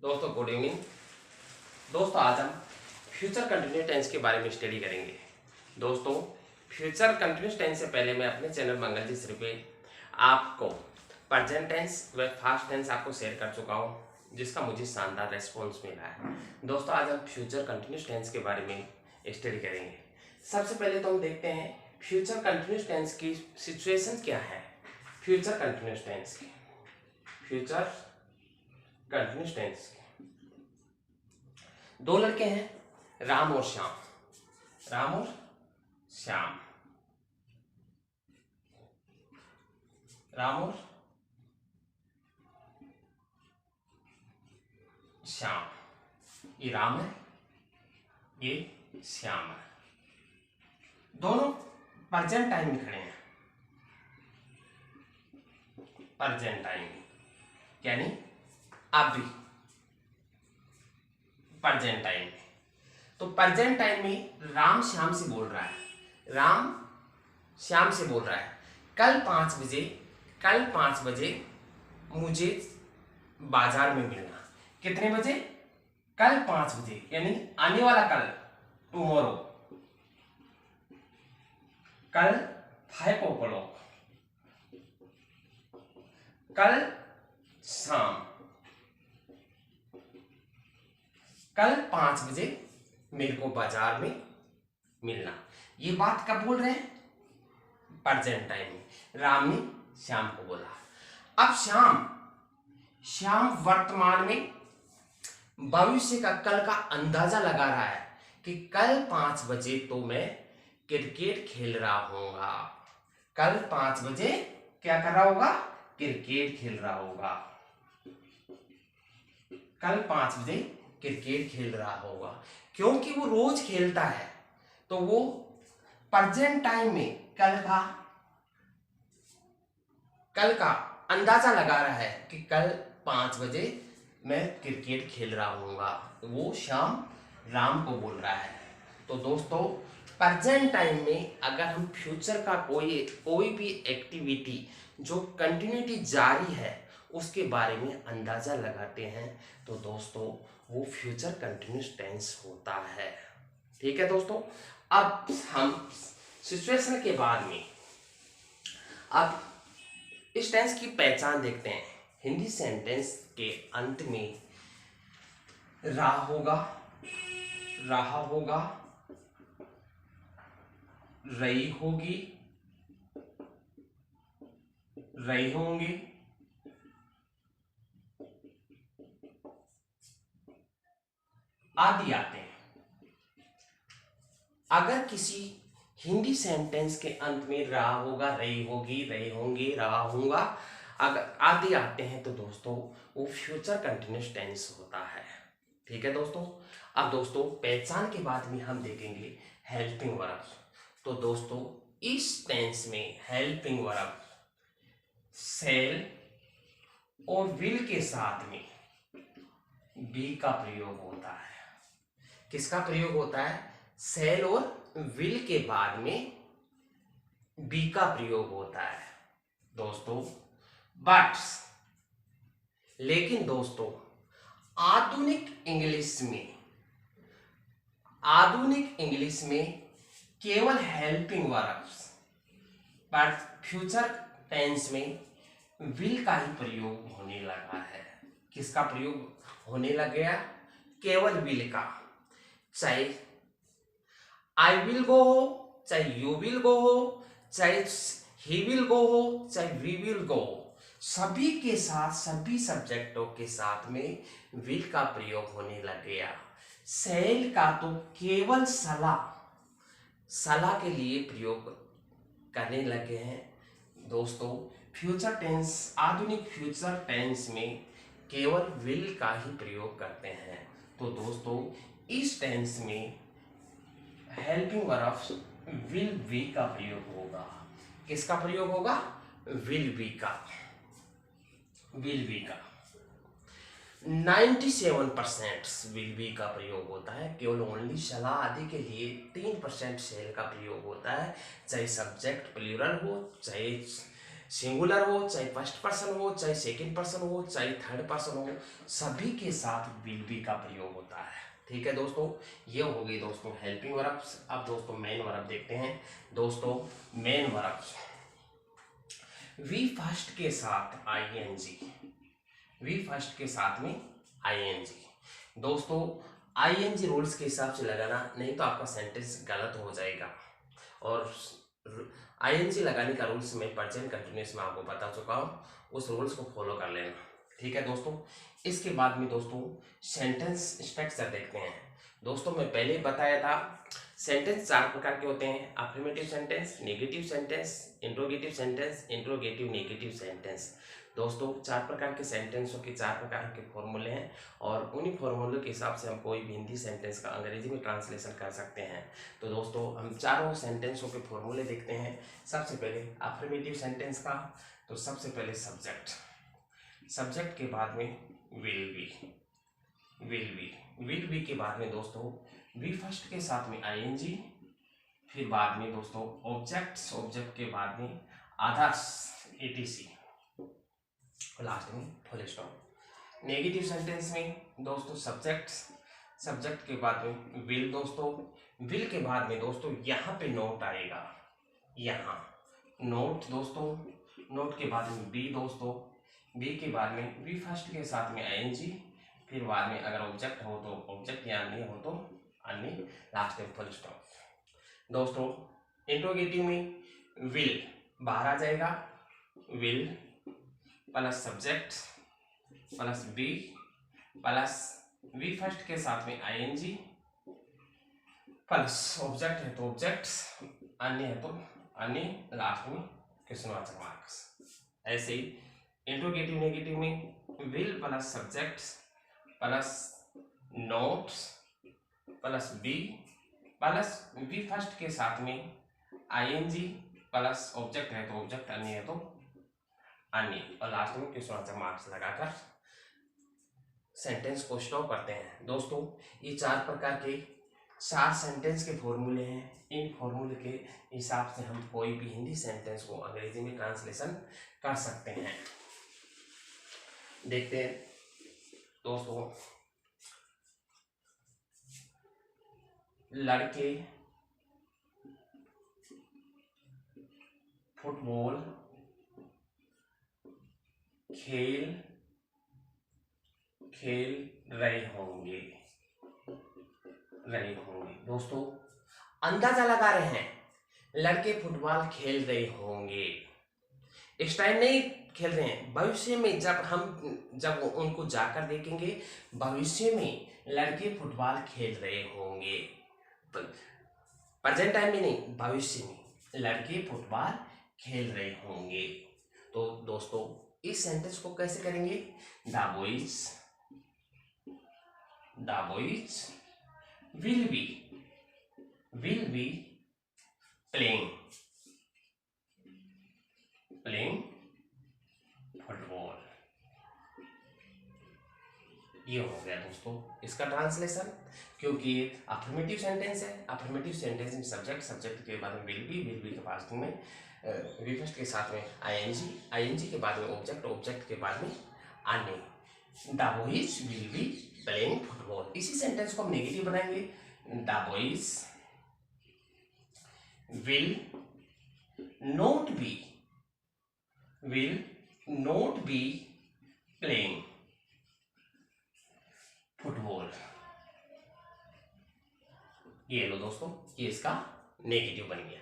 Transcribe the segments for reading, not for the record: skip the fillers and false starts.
दोस्तों good evening. दोस्तों आज हम फ्यूचर कंटिन्यूस टेंस के बारे में स्टडी करेंगे। दोस्तों फ्यूचर कंटिन्यूस टेंस से पहले मैं अपने चैनल मंगल जी श्री पे आपको प्रेजेंट टेंस व फास्ट टेंस आपको शेयर कर चुका हूँ, जिसका मुझे शानदार रेस्पॉन्स मिला है। दोस्तों आज हम फ्यूचर कंटिन्यूस टेंस के बारे में स्टडी करेंगे। सबसे पहले तो हम देखते हैं फ्यूचर कंटिन्यूस टेंस की सिचुएशन क्या है। फ्यूचर कंटिन्यूस टेंस की फ्यूचर कंटिन्यूस टेंस दो लड़के हैं, राम और श्याम। राम और श्याम, राम और श्याम। ये राम है, ये श्याम है। दोनों प्रेजेंट टाइम में खड़े हैं। प्रेजेंट टाइम में यानी अभी प्रेजेंट टाइम में। तो प्रेजेंट टाइम में राम श्याम से बोल रहा है। राम श्याम से बोल रहा है कल 5 बजे मुझे बाजार में मिलना। कितने बजे? कल 5 बजे, यानी आने वाला कल, टुमारो। कल 5 o'clock, कल शाम, कल 5 बजे मेरे को बाजार में मिलना। ये बात कब बोल रहे हैं? प्रेजेंट टाइम में राम ने श्याम को बोला। अब श्याम वर्तमान में भविष्य का, कल का अंदाजा लगा रहा है कि कल 5 बजे तो मैं क्रिकेट खेल रहा होगा। कल 5 बजे क्या कर रहा होगा? क्रिकेट खेल रहा होगा। कल 5 बजे क्रिकेट खेल रहा होगा। क्योंकि वो रोज खेलता है, तो वो प्रेजेंट टाइम में कल का अंदाजा लगा रहा है कि कल 5 बजे मैं क्रिकेट खेल रहा हूँगा। वो श्याम राम को बोल रहा है। तो दोस्तों प्रेजेंट टाइम में अगर हम फ्यूचर का कोई भी एक्टिविटी जो कंटिन्यूटी जारी है उसके बारे में अंदाजा लगाते हैं, तो दोस्तों वो फ्यूचर कंटिन्यूस टेंस होता है। ठीक है दोस्तों, अब हम सिचुएशन के बाद में अब इस टेंस की पहचान देखते हैं। हिंदी सेंटेंस के अंत में रहा होगा, रही होगी, रही होंगी, आदि आते हैं। अगर किसी हिंदी सेंटेंस के अंत में रहा होगा, रही होगी, रहे होंगे, रहा होगा, अगर आदि आते हैं तो दोस्तों वो फ्यूचर कंटिन्यूस टेंस होता है। ठीक है दोस्तों, अब दोस्तों पहचान के बाद में हम देखेंगे हेल्पिंग वर्ब। तो दोस्तों इस टेंस में हेल्पिंग वर्ब सेल और विल के साथ में बी का प्रयोग होता है। किसका प्रयोग होता है? सेल और विल के बाद में बी का प्रयोग होता है दोस्तों। बट लेकिन दोस्तों आधुनिक इंग्लिश में केवल हेल्पिंग वर्ब्स, पर फ्यूचर टेंस में विल का ही प्रयोग होने लगा है। किसका प्रयोग होने लग गया? केवल विल का। चाहे आई विल गो हो, चाहे यू विल गो हो, चाहे ही विल गो हो, चाहे वी विल गो हो, सभी के साथ, सभी सब्जेक्टों के साथ में विल का प्रयोग होने लग गया। सेल का तो केवल सलाह के लिए प्रयोग करने लगे हैं दोस्तों। फ्यूचर टेंस, आधुनिक फ्यूचर टेंस में केवल विल का ही प्रयोग करते हैं। तो दोस्तों इस टेंस में हेल्पिंग वर्ब्स विल बी का प्रयोग होगा। किसका प्रयोग होगा? विल बी का। 97% विल बी का प्रयोग होता है। केवल ओनली सलाह आदि के लिए 3% सेल का प्रयोग होता है। चाहे सब्जेक्ट प्लूरल हो, चाहे सिंगुलर हो, चाहे फर्स्ट पर्सन हो, चाहे सेकंड पर्सन हो, चाहे थर्ड पर्सन हो, सभी के साथ विल बी का प्रयोग होता है। ठीक है दोस्तों, ये हो गई दोस्तों हेल्पिंग वर्ब्स। अब दोस्तों मेन वर्ब देखते हैं। दोस्तों मेन वर्ब्स, वी फर्स्ट के साथ आईएनजी, वी फर्स्ट के साथ में आईएनजी। दोस्तों आईएनजी रूल्स के हिसाब से लगाना, नहीं तो आपका सेंटेंस गलत हो जाएगा। और आईएनजी लगाने का रूल्स मैं प्रेजेंट कंटिन्यूस में आपको बता चुका हूँ, उस रूल्स को फॉलो कर लेना। ठीक है दोस्तों, इसके बाद में दोस्तों सेंटेंस स्ट्रक्चर देखते हैं। दोस्तों मैं पहले ही बताया था सेंटेंस 4 प्रकार के होते हैं, affirmative sentence, negative sentence, interrogative sentence, interrogative negative sentence. दोस्तों 4 प्रकार के सेंटेंसों के 4 प्रकार के फॉर्मूले हैं, और उन्हीं फॉर्मूलों के हिसाब से हम कोई भी हिंदी सेंटेंस का अंग्रेजी में ट्रांसलेशन कर सकते हैं। तो दोस्तों हम चारों सेंटेंसों के फॉर्मूले देखते हैं। सबसे पहले अफर्मेटिव सेंटेंस का, तो सबसे पहले सब्जेक्ट, सब्जेक्ट के बाद में विल बी, विल बी के बाद में दोस्तों वी फर्स्ट के साथ में आईएनजी, फिर बाद में दोस्तों ऑब्जेक्ट्स, ऑब्जेक्ट के बाद में अदर्स एटीसी, लास्ट में फुल स्टॉप। नेगेटिव सेंटेंस में दोस्तों सब्जेक्ट, सब्जेक्ट के बाद में विल, दोस्तों विल के बाद में दोस्तों यहाँ पे नोट आएगा, यहाँ नोट दोस्तों, नोट के बाद में बी दोस्तों, बी के बाद में वी फर्स्ट के साथ में आईएनजी, फिर बाद में अगर ऑब्जेक्ट हो तो ऑब्जेक्ट या नहीं हो तो अन्य, लास्ट में फुल स्टॉप। दोस्तों इंट्रोगेटिव में विल बाहर आ जाएगा, will plus subject plus be plus V first के साथ में आईएनजी प्लस ऑब्जेक्ट है तो ऑब्जेक्ट, अन्य है तो अन्य, लास्ट में क्वेश्चनवाचक मार्क्स। ऐसे ही इंट्रोगेटिव नेगेटिव में will plus subject plus notes plus be plus V first के साथ में आईएनजी प्लस ऑब्जेक्ट है तो ऑब्जेक्ट, अन्य है तो अन्य, और लास्ट में क्वेश्चनवाचक मार्क्स लगाकर सेंटेंस को स्टॉप करते हैं। दोस्तों ये 4 प्रकार के 4 सेंटेंस के फॉर्मूले हैं। इन फॉर्मूले के हिसाब से हम कोई भी हिंदी सेंटेंस को अंग्रेजी में ट्रांसलेशन कर सकते हैं। देखते हैं दोस्तों, लड़के फुटबॉल खेल रहे होंगे, दोस्तों अंदाजा लगा रहे हैं लड़के फुटबॉल खेल रहे होंगे, इस टाइम नहीं खेल रहे हैं, भविष्य में जब उनको जाकर देखेंगे, भविष्य में लड़के फुटबॉल खेल रहे होंगे। प्रेजेंट टाइम में नहीं, भविष्य में लड़के फुटबॉल खेल रहे होंगे। तो दोस्तों इस सेंटेंस को कैसे करेंगे, the boys will be playing football. ये हो गया दोस्तों इसका ट्रांसलेशन, क्योंकि ये अफर्मेटिव सेंटेंस है। अफर्मेटिव सेंटेंस में सब्जेक्ट के बाद में विल बी के पास में वी फर्स्ट के साथ में आईएनजी के बाद में ऑब्जेक्ट के बाद में अन्य, the boys will be playing football. इसी सेंटेंस को हम नेगेटिव बनाएंगे, the boys will not be playing football. ये लो दोस्तों, ये इसका नेगेटिव बन गया।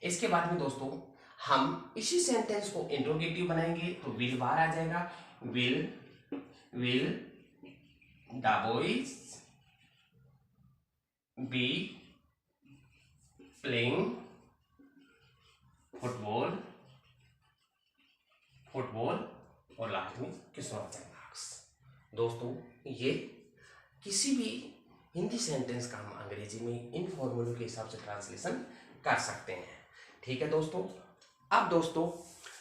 इसके बाद में दोस्तों हम इसी सेंटेंस को इंट्रोगेटिव बनाएंगे, तो विल बाहर आ जाएगा, will the boys be playing football, और लास्ट में क्वेश्चनवाचक मार्क्स। दोस्तों ये किसी भी हिंदी सेंटेंस का हम अंग्रेजी में इन फॉर्मूलों के हिसाब से ट्रांसलेशन कर सकते हैं। ठीक है दोस्तों, अब दोस्तों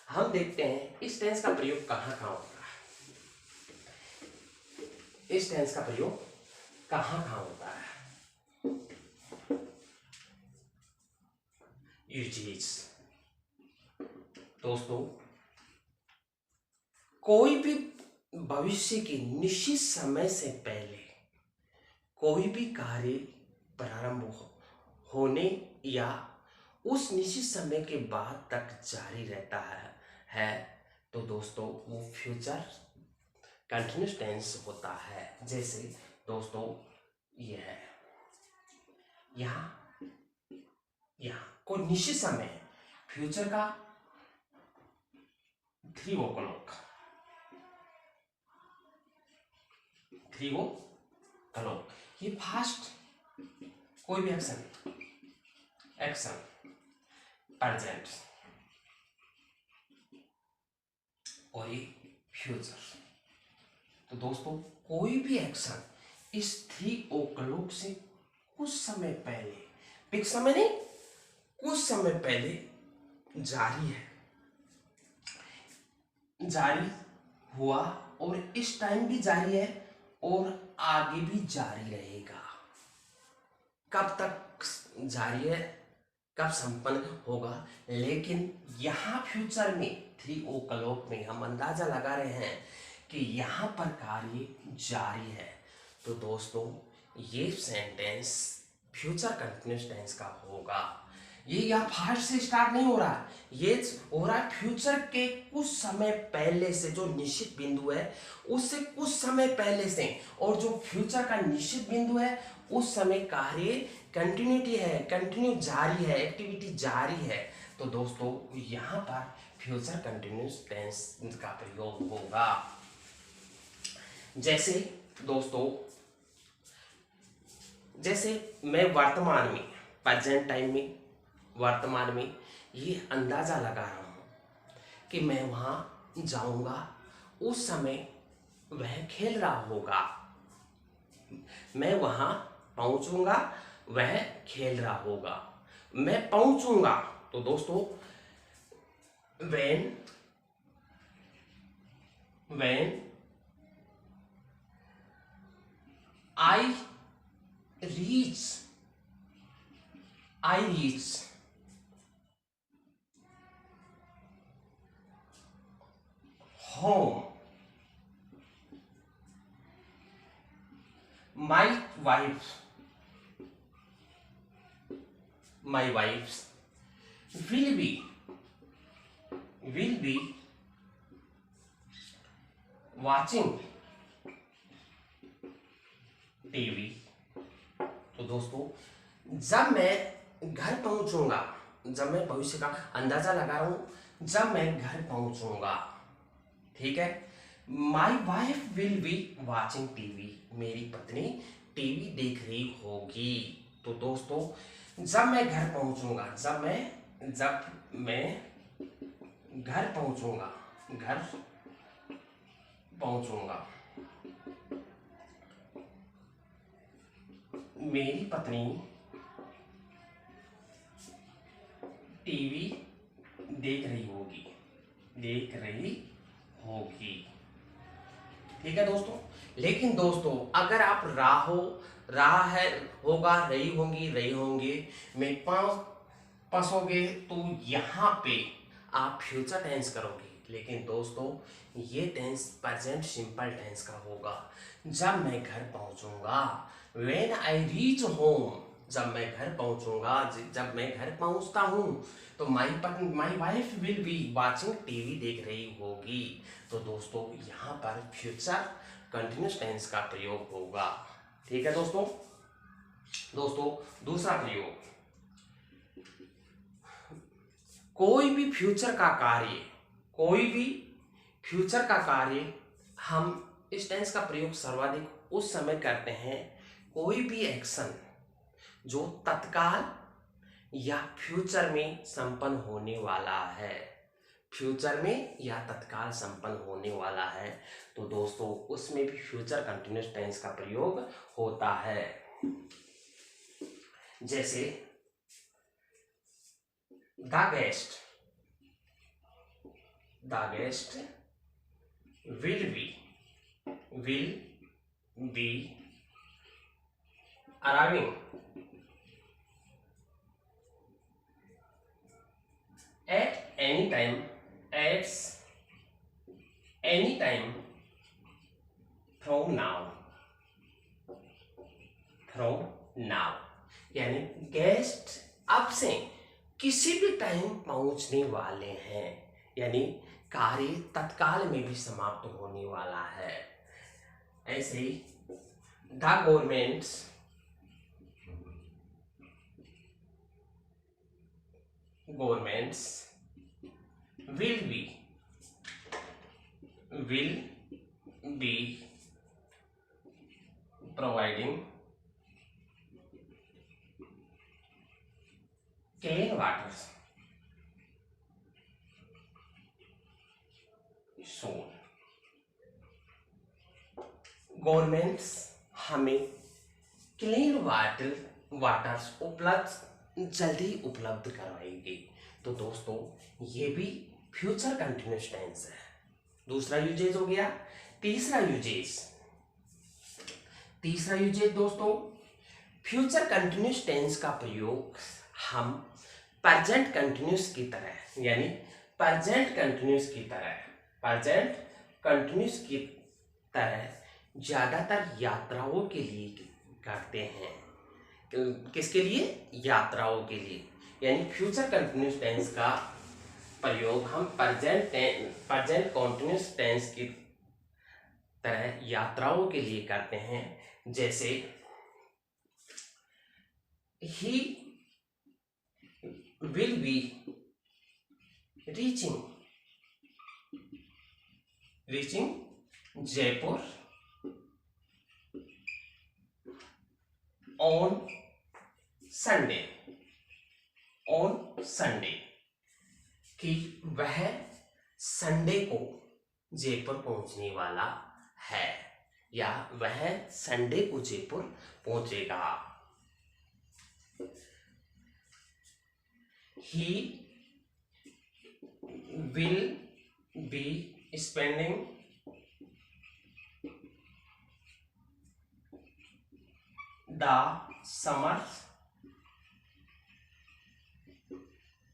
हम देखते हैं इस टेंस का प्रयोग कहाँ होता है, इस टेंस का प्रयोग कहाँ होता है। यूजेज दोस्तों कोई भी भविष्य के निश्चित समय से पहले कोई भी कार्य प्रारंभ होने या उस निश्चित समय के बाद तक जारी रहता है तो दोस्तों वो फ्यूचर कंटिन्यूस टेंस होता है। जैसे दोस्तों ये है, यहाँ कोई निश्चित समय फ्यूचर का 3 o'clock, 3 o'clock, ये फास्ट कोई भी एक्शन प्रेजेंट और ये फ्यूचर। तो दोस्तों कोई भी एक्शन इस 3 o'clock से कुछ समय पहले, फिक्स समय नहीं, कुछ समय पहले जारी हुआ और इस टाइम भी जारी है और आगे भी जारी रहेगा। कब तक जारी है, कब संपन्न होगा, लेकिन यहाँ फ्यूचर में 3 o'clock में हम अंदाजा लगा रहे हैं कि यहाँ पर कार्य जारी है। तो दोस्तों ये सेंटेंस फ्यूचर कंटिन्यूस टेंस का होगा। ये यहाँ फास्ट से स्टार्ट नहीं हो रहा है, ये हो रहा है फ्यूचर के कुछ समय पहले से, जो निश्चित बिंदु है उससे कुछ समय पहले से, और जो फ्यूचर का निश्चित बिंदु है उस समय कार्य कंटिन्यूटी है, कंटिन्यू जारी है, एक्टिविटी जारी है। तो दोस्तों यहाँ पर फ्यूचर कंटिन्यूस टेंस का प्रयोग होगा। जैसे दोस्तों, जैसे मैं वर्तमान में, प्रेजेंट टाइम में, वर्तमान में ये अंदाजा लगा रहा हूं कि मैं वहां जाऊंगा, उस समय वह खेल रहा होगा। मैं वहां पहुंचूंगा, वह खेल रहा होगा। मैं पहुंचूंगा, तो दोस्तों when I reach home, my wife will be watching TV. तो दोस्तों जब मैं घर पहुंचूंगा, जब मैं भविष्य का अंदाजा लगा रहा हूं, जब मैं घर पहुंचूंगा, ठीक है, my wife will be watching TV, मेरी पत्नी टीवी देख रही होगी। तो दोस्तों जब मैं घर पहुंचूंगा, जब मैं घर पहुंचूंगा, मेरी पत्नी टीवी देख रही होगी। ठीक है दोस्तों। लेकिन दोस्तों अगर आप रही होंगे में फंसोगे तो यहाँ पे आप फ्यूचर टेंस करोगे। लेकिन दोस्तों ये टेंस प्रेजेंट सिंपल टेंस का होगा। जब मैं घर पहुंचूंगा, when I reach home, जब मैं घर पहुंचूंगा, जब मैं घर पहुंचता हूं, तो my wife will be watching, TV देख रही होगी। तो दोस्तों यहाँ पर फ्यूचर कंटिन्यूस टेंस का प्रयोग होगा। ठीक है दोस्तों। दूसरा प्रयोग, कोई भी फ्यूचर का कार्य हम इस टेंस का प्रयोग सर्वाधिक उस समय करते हैं, कोई भी एक्शन जो तत्काल या फ्यूचर में संपन्न होने वाला है, तो दोस्तों उसमें भी फ्यूचर कंटिन्यूस टेंस का प्रयोग होता है। जैसे the guest will be arriving at any time at any time from now, from now यानी गेस्ट अब से किसी भी टाइम पहुंचने वाले हैं, यानी कार्य तत्काल में भी समाप्त होने वाला है। ऐसे ही the governments will be providing clean water soon। Governments हमें क्लीन वाटर्स जल्दी उपलब्ध करवाएगी। तो दोस्तों ये भी फ्यूचर कंटिन्यूस टेंस है। दूसरा यूजेज हो गया। तीसरा यूजेज दोस्तों, फ्यूचर कंटिन्यूस टेंस का प्रयोग हम प्रेजेंट कंटिन्यूस की तरह, यानी प्रेजेंट कंटिन्यूस की तरह ज्यादातर यात्राओं के लिए करते हैं। किसके लिए? यात्राओं के लिए। यानी फ्यूचर कंटिन्यूस टेंस का प्रयोग हम प्रेजेंट कंटिन्यूस टेंस की तरह यात्राओं के लिए करते हैं। जैसे ही will be reaching Jaipur on Sunday कि वह संडे को जयपुर पहुंचने वाला है, या वह संडे को जयपुर पहुंचेगा। He will be spending the summer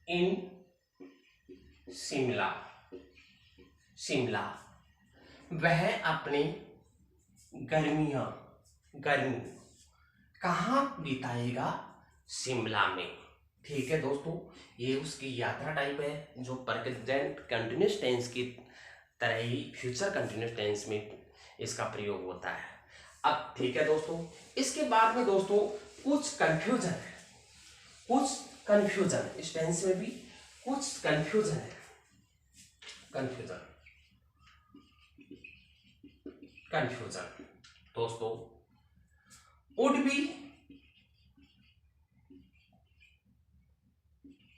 in Shimla. वह अपनी गर्मी कहाँ बिताएगा? शिमला में। ठीक है दोस्तों, ये उसकी यात्रा टाइप है जो प्रेजेंट कंटिन्यूस टेंस की तरह ही फ्यूचर कंटिन्यूस टेंस में इसका प्रयोग होता है। अब ठीक है दोस्तों, इसके बाद में दोस्तों कुछ कंफ्यूजन इस टेंस में भी कुछ कंफ्यूजन है। कंफ्यूजन दोस्तों, would be,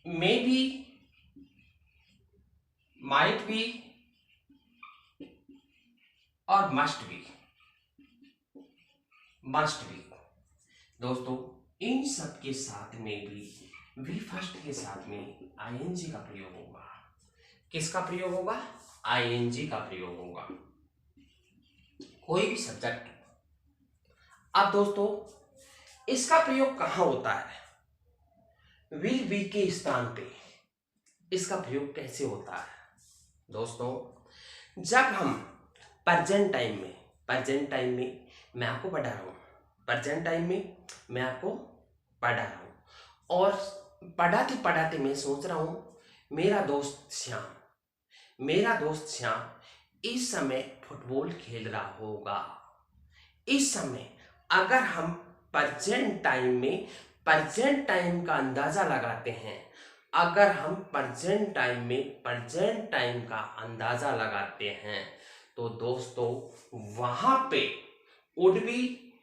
may be, might be और मस्ट बी दोस्तों, इन सब के साथ में भी फर्स्ट के साथ में आईएनजी का प्रयोग होगा। किसका प्रयोग होगा? आईएनजी का प्रयोग होगा, कोई भी सब्जेक्ट। अब दोस्तों इसका प्रयोग कहां होता है? विल बी के स्थान पे इसका प्रयोग कैसे होता है? दोस्तों जब हम प्रेजेंट टाइम में मैं आपको पढ़ा रहा हूं, और पढ़ाते मैं सोच रहा हूं मेरा दोस्त श्याम इस समय फुटबॉल खेल रहा होगा। इस समय अगर हम प्रेजेंट टाइम का अंदाजा लगाते हैं, तो दोस्तों वहां पे would be,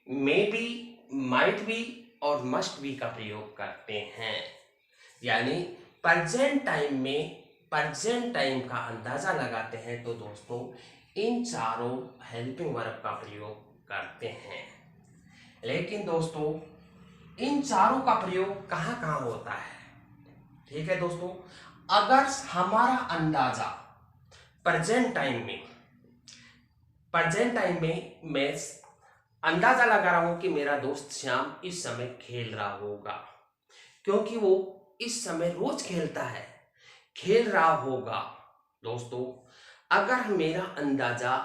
may be, might be और मस्ट बी का प्रयोग करते हैं। यानी प्रेजेंट टाइम का अंदाजा लगाते हैं तो दोस्तों इन चारों हेल्पिंग वर्ब का प्रयोग करते हैं। लेकिन दोस्तों इन चारों का प्रयोग कहाँ होता है? ठीक है दोस्तों, अगर हमारा अंदाजा प्रेजेंट टाइम में मैं अंदाजा लगा रहा हूं कि मेरा दोस्त श्याम इस समय खेल रहा होगा, क्योंकि वो इस समय रोज खेल रहा होगा दोस्तों। अगर मेरा अंदाजा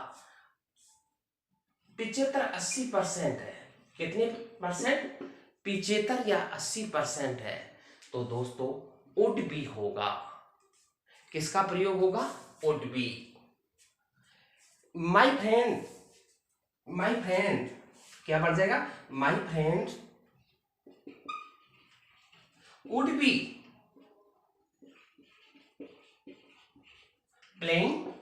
75-80% है, कितने परसेंट, 75 या 80% है, तो दोस्तों वुड बी होगा। किसका प्रयोग होगा? Would be. My friend, my friend क्या बन जाएगा? My friend would be playing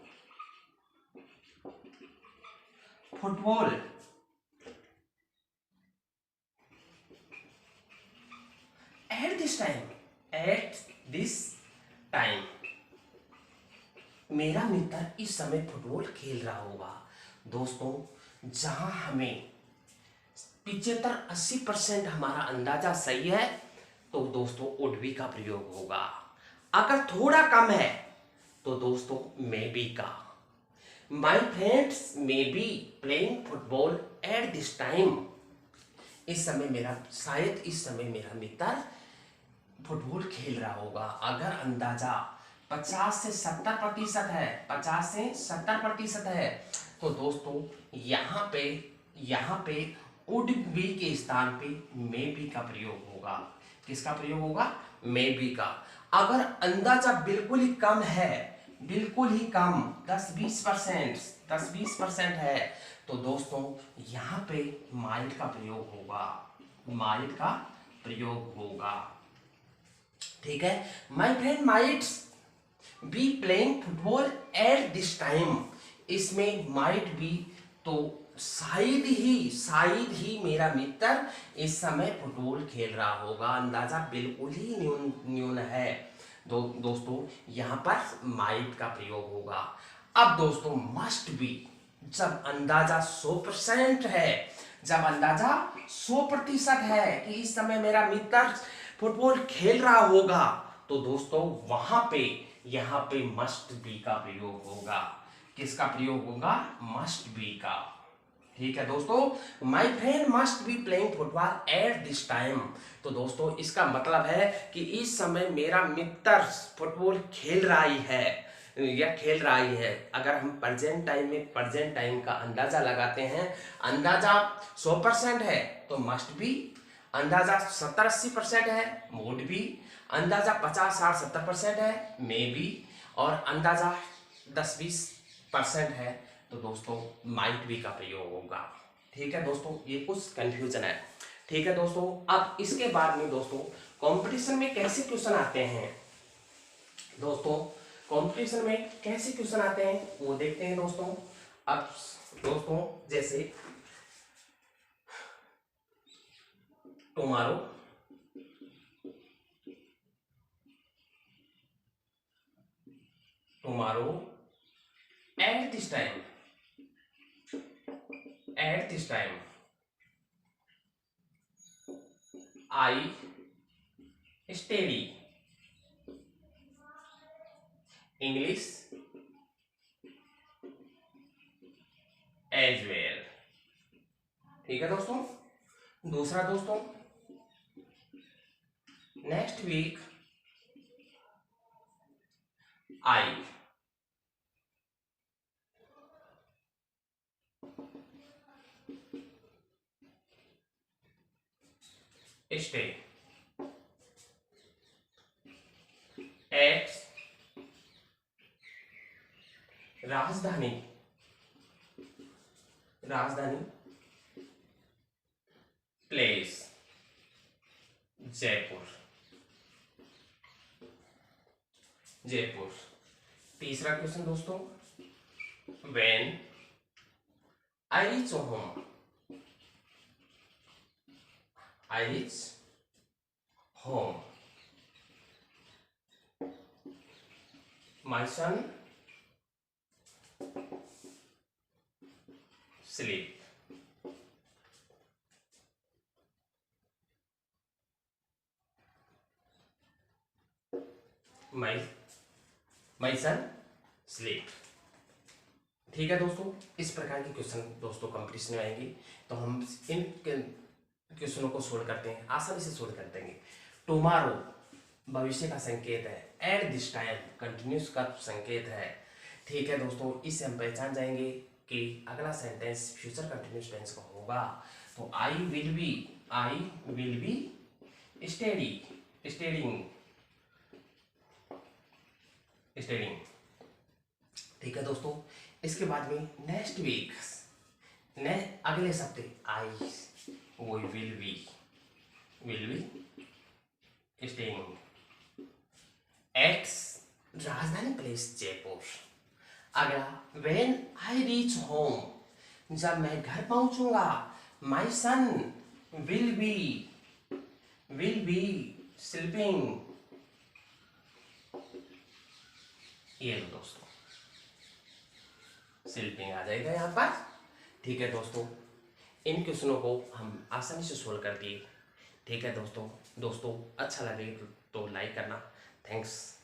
football eight this time, eight this time. मेरा मित्र इस समय फुटबॉल खेल रहा होगा। दोस्तों जहां हमें 75-80% हमारा अंदाजा सही है, तो दोस्तों वुड बी का प्रयोग होगा। अगर थोड़ा कम है तो दोस्तों मे बी का। My friends may be playing football eight this time. इस समय मेरा, शायद इस समय मेरा मित्र फुटबॉल खेल रहा होगा। अगर अंदाजा 50 से 70% है, 50 से 70% है, तो दोस्तों यहाँ पे वुड बी के स्थान पे मे बी का प्रयोग होगा। किसका प्रयोग होगा? मे बी का। अगर अंदाजा बिल्कुल ही कम है, बिल्कुल ही कम 10-20% है, तो दोस्तों यहाँ पे माइट का प्रयोग होगा, माइट का प्रयोग होगा। ठीक है, my friend might be playing football eight this time. इसमें माइट बी, तो शायद ही मेरा मित्र इस समय फुटबॉल खेल रहा होगा। अंदाजा बिल्कुल ही न्यून है। दोस्तों यहाँ पर माइट का प्रयोग होगा। अब दोस्तों मस्ट बी, जब अंदाजा 100% है, जब अंदाजा 100% है कि इस समय मेरा मित्र फुटबॉल खेल रहा होगा, तो दोस्तों वहां पे यहाँ पे मस्ट बी का प्रयोग होगा। किसका प्रयोग होगा? मस्ट बी का। ठीक है दोस्तों, my friend must be playing football eight this time. तो दोस्तों इसका मतलब है कि इस समय मेरा मित्र फुटबॉल खेल रहा ही है या खेल रहा ही है। अगर हम प्रेजेंट टाइम में प्रेजेंट टाइम का अंदाजा लगाते हैं, अंदाजा 100% है तो मस्ट बी, अंदाजा 70-80% है वुड बी, अंदाजा 50-60-70% है मे बी, और अंदाजा 10-20% है तो दोस्तों माइट बी का प्रयोग होगा। ठीक है दोस्तों, ये कुछ कंफ्यूजन है। ठीक है दोस्तों, अब इसके बाद में दोस्तों कंपटीशन में कैसे क्वेश्चन आते हैं, दोस्तों कंपटीशन में कैसे क्वेश्चन आते हैं वो देखते हैं दोस्तों। अब दोस्तों जैसे tomorrow, at this time, I study English as well. ठीक है दोस्तों, दूसरा दोस्तों next week I stay at राजधानी प्लेस जयपुर। तीसरा क्वेश्चन दोस्तों, when I reach home, my son sleep. My son sleep. ठीक है दोस्तों, इस प्रकार के क्वेश्चन दोस्तों कंपटीशन में आएंगे, तो हम इन क्वेश्चनों को सोल्व करते हैं, आसानी से सोल्व कर देंगे। टुमारो भविष्य का संकेत है, एट दिस टाइम कंटिन्यूस का संकेत है। ठीक है दोस्तों, इससे हम पहचान जाएंगे कि अगला सेंटेंस फ्यूचर कंटिन्यूस टेंस का होगा। तो आई विल बी स्टडीइंग। ठीक है दोस्तों, इसके बाद में नेक्स्ट वीक अगले सप्ताह आई वो विल बी स्टेइंग एट राजधानी प्लेस जयपुर। अगला व्हेन आई रीच होम, जब मैं घर पहुंचूंगा माई सन विल बी स्लीपिंग। ये लो दोस्तों, स्लीपिंग आ जाएगा यहाँ पर। ठीक है दोस्तों, इन क्वेश्चनों को हम आसानी से सोल्व कर दिए। ठीक है दोस्तों, अच्छा लगे तो लाइक करना। थैंक्स।